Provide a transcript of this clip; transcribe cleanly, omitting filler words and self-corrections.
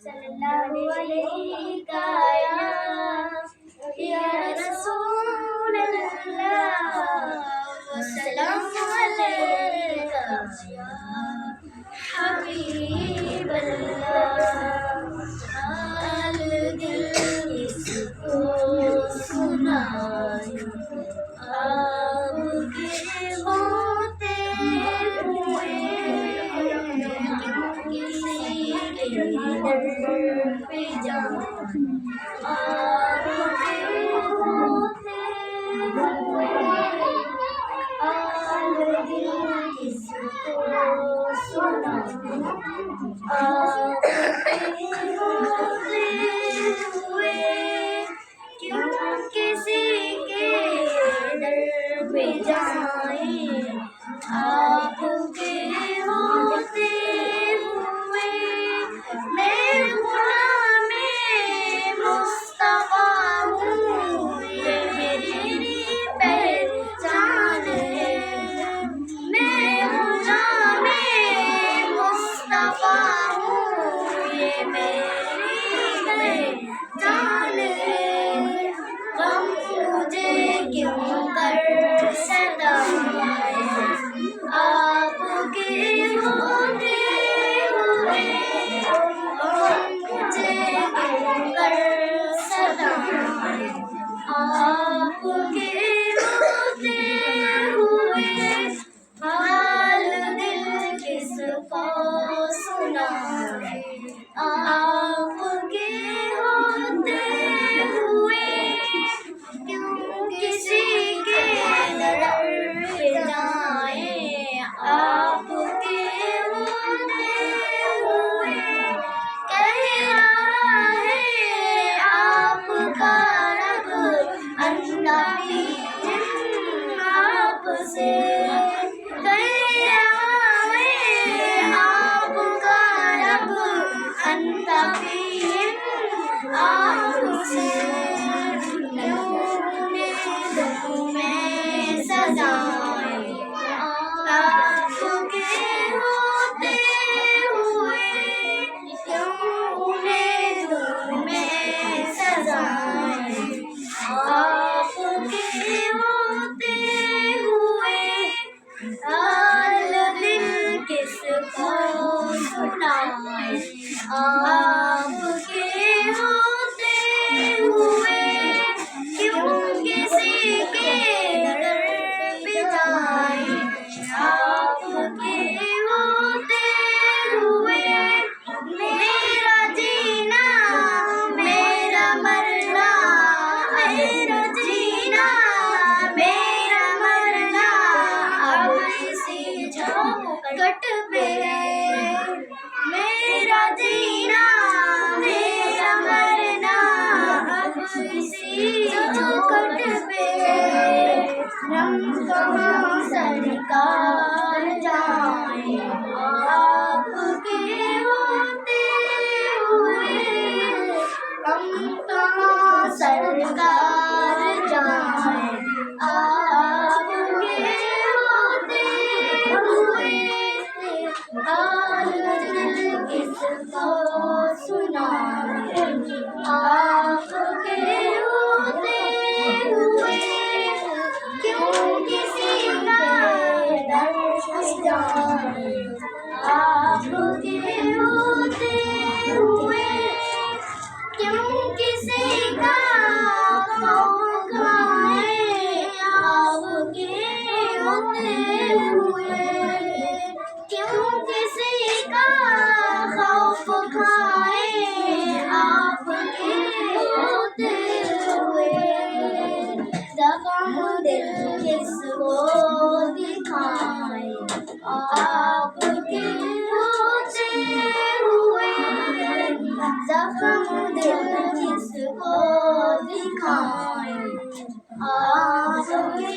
صلی اللہ علیہ یا رسول اللہ وسلام علیکہ یا حبیب اللہ۔ حال دل کس کو سنائیں، آپ کے ہوتے ہوئے کسی کے در پہ جان، آپ کے ہوتے ہوئے حال دل کس کو سنائیں، آپ کے ہوتے ہوئے کیوں کسی کے در پہ جائیں، آپ کے ہوتے ہوئے میں غلام مصطفیٰ ہوں، یہ میری پہچان ہے، میں غلام مصطفیٰ ہوں، یہ میری پہچان ہے۔ غم مجھے کیوں کر ستائے، آپ کے ہوتے ہوئے غم مجھے کیوں کر ستائے، آپ کے ہوتے ہوئے حال دل کس کو سنائے، آپ کے ہوتے ہوئے کیوں کسی کے در پہ جائیں، آپ کے ہوتے ہوئے کہہ رہا ہے آپ کا رب انتقی آپ سے، کہہ رہا ہے آپ کا رب انتقی آپ سے، کیوں میں سزائیں، آپ کے ہوتے ہوئے کیوں میں سزائیں، آپ کے ہوتے ہوئے حال دل کس کو سنائیں، آپ کے ہوتے ہوئے کیوں کسی کے در پہ جائیں، آپ کے ہوتے ہوئے میرا جینا میرا مرنا، میرا جینا میرا مرنا اب اسی چوکھٹ پہ ہے، میرا جینا میرا مرنا اب اسی چوکھٹ پہ ہے، ہم کہاں سرکار جائیں، آپ کے ہوتے ہوئے ہم کہاں سرکار جائیں، آپ کے ہوتے ہوئے حال دل کس کو سنائیں، آپ کے ہوتے ہوئے کیوں کسی کا در پہ جائیں، آپ کے ہوتے ہوئے کیوں کسی کا خوف کھائیں، آپ کے ہوتے ہوئے کیوں کسی کا خوف کھائیں، آپ کے ہوتے ہوئے زخم دل کس کو دکھائیں، آپ کے ہوتے ہوئے زخم دل کس کو دکھائیں، آپ کے